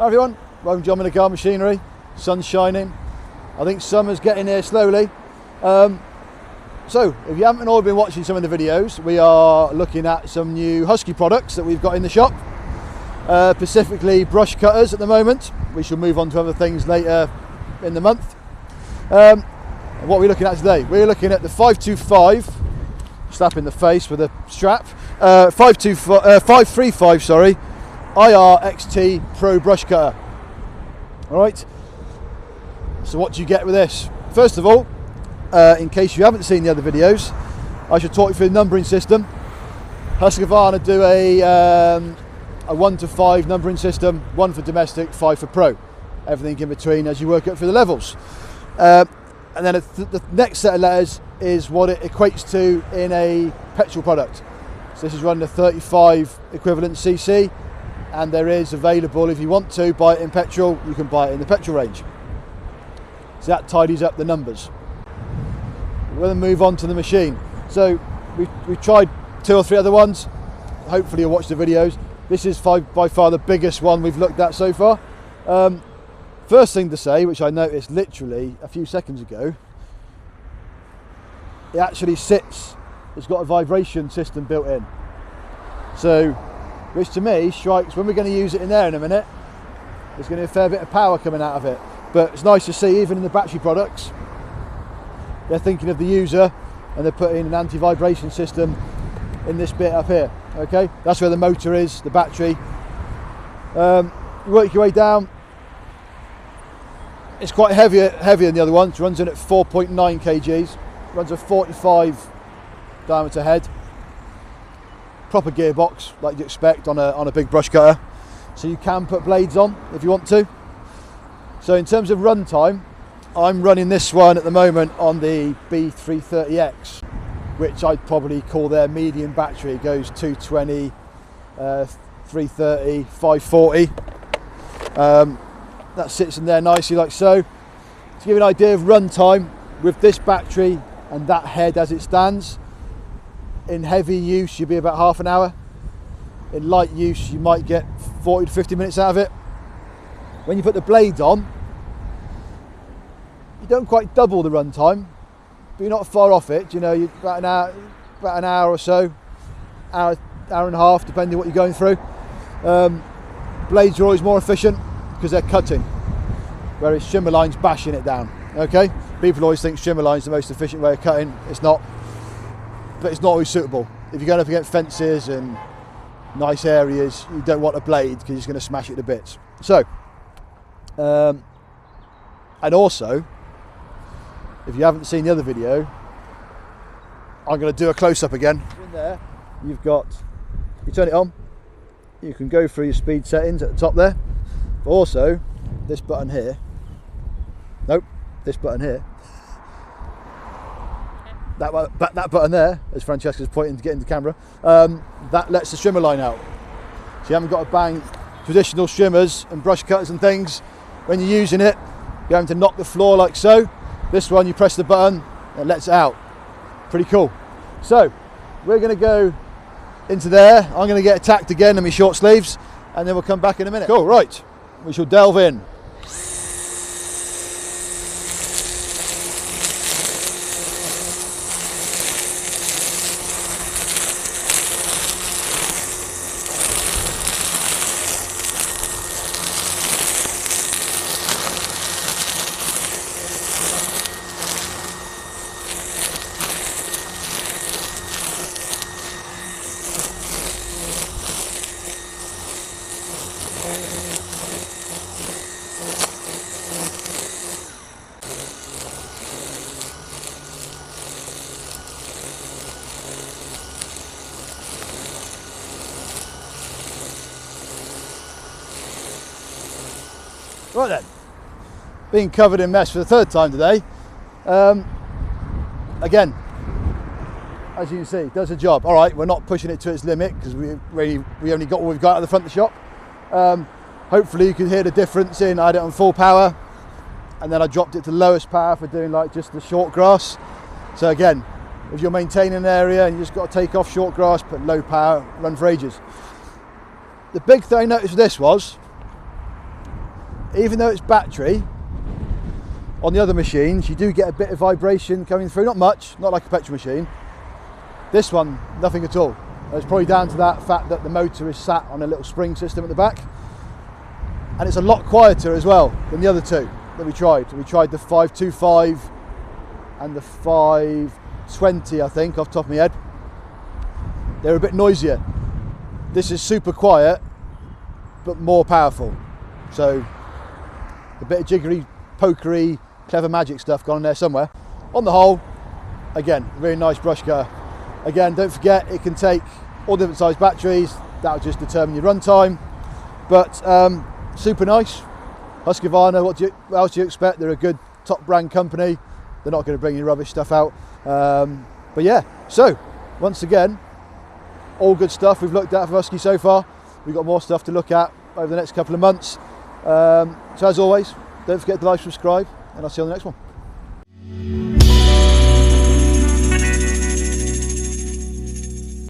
Hi everyone, welcome to John Miller Garden Machinery. Sun's shining. I think summer's getting here slowly. So if you haven't already been watching some of the videos, we are looking at some new Husky products that we've got in the shop. Specifically brush cutters at the moment. We shall move on to other things later in the month. And what are we looking at today? We're looking at the 525, slap in the face with a strap, 535, sorry, IRXT Pro brush cutter. Alright, so what do you get with this? First of all, in case you haven't seen the other videos, I should talk you through the numbering system. Husqvarna do a 1 to 5 numbering system, 1 for domestic, 5 for pro. Everything in between as you work up through the levels. And then the next set of letters is what it equates to in a petrol product. So this is running a 35 equivalent cc, and there is available, if you want to buy it in petrol, you can buy it in the petrol range. So that tidies up the numbers. We're going to move on to the machine. So we've tried 2 or 3 other ones. Hopefully you'll watch the videos. This is by far the biggest one we've looked at so far. First thing to say, which I noticed literally a few seconds ago, it actually sits, it's got a vibration system built in. So, which to me strikes, when we're going to use it in there in a minute, there's going to be a fair bit of power coming out of it. But it's nice to see, even in the battery products, they're thinking of the user and they're putting an anti-vibration system in this bit up here. Okay, that's where the motor is, the battery. You work your way down. It's quite heavier than the other ones. Runs in at 4.9 kgs. Runs a 45 diameter head. Proper gearbox, like you expect on a big brush cutter. So you can put blades on if you want to. So in terms of run time, I'm running this one at the moment on the B330X, which I'd probably call their medium battery. It goes 220, 330, 540. That sits in there nicely like so. To give you an idea of run time, with this battery and that head as it stands, in heavy use you'll be about half an hour. In light use you might get 40 to 50 minutes out of it. When you put the blades on, you don't quite double the run time, but you're not far off it. You know, you're about an hour or so, hour and a half, depending on what you're going through. Blades are always more efficient because they're cutting, whereas shimmer line's bashing it down. Okay, people always think shimmer line's the most efficient way of cutting. It's not, but it's not always suitable. If you're going up against fences and nice areas, you don't want a blade because it's going to smash it to bits. So, and also, if you haven't seen the other video, I'm going to do a close-up again. In there, you've got, you turn it on, you can go through your speed settings at the top there, but also this button here, nope, this button here, that button there, as Francesca's pointing to get into the camera, that lets the shimmer line out. So you haven't got to bang traditional shimmers and brush cutters and things when you're using it. You're having to knock the floor like so. This one, you press the button, it lets it out. Pretty cool. So, we're going to go into there. I'm going to get attacked again in my short sleeves, and then we'll come back in a minute. Cool, right. We shall delve in. Right then, being covered in mesh for the 3rd time today. Again, as you can see, it does a job. All right, we're not pushing it to its limit because we only got what we've got at the front of the shop. Hopefully you can hear the difference in, I had it on full power and then I dropped it to lowest power for doing like just the short grass. So again, if you're maintaining an area and you just got to take off short grass, put low power, run for ages. The big thing I noticed with this was, even though it's battery, on the other machines you do get a bit of vibration coming through, not much, not like a petrol machine. This one, nothing at all. It's probably down to that fact that the motor is sat on a little spring system at the back, and it's a lot quieter as well than the other two that we tried. We tried the 525 and the 520, I think, off the top of my head. They're a bit noisier. This is super quiet but more powerful, so a bit of jiggery pokery clever magic stuff gone in there somewhere. On the whole, again, really nice brush cutter. Again, don't forget it can take all different size batteries. That'll just determine your run time, but super nice. Husqvarna, what else do you expect? They're a good top brand company. They're not going to bring you rubbish stuff out, but yeah, so once again, all good stuff we've looked at for Husky so far. We've got more stuff to look at over the next couple of months. So as always, don't forget to like, subscribe, and I'll see you on the next one.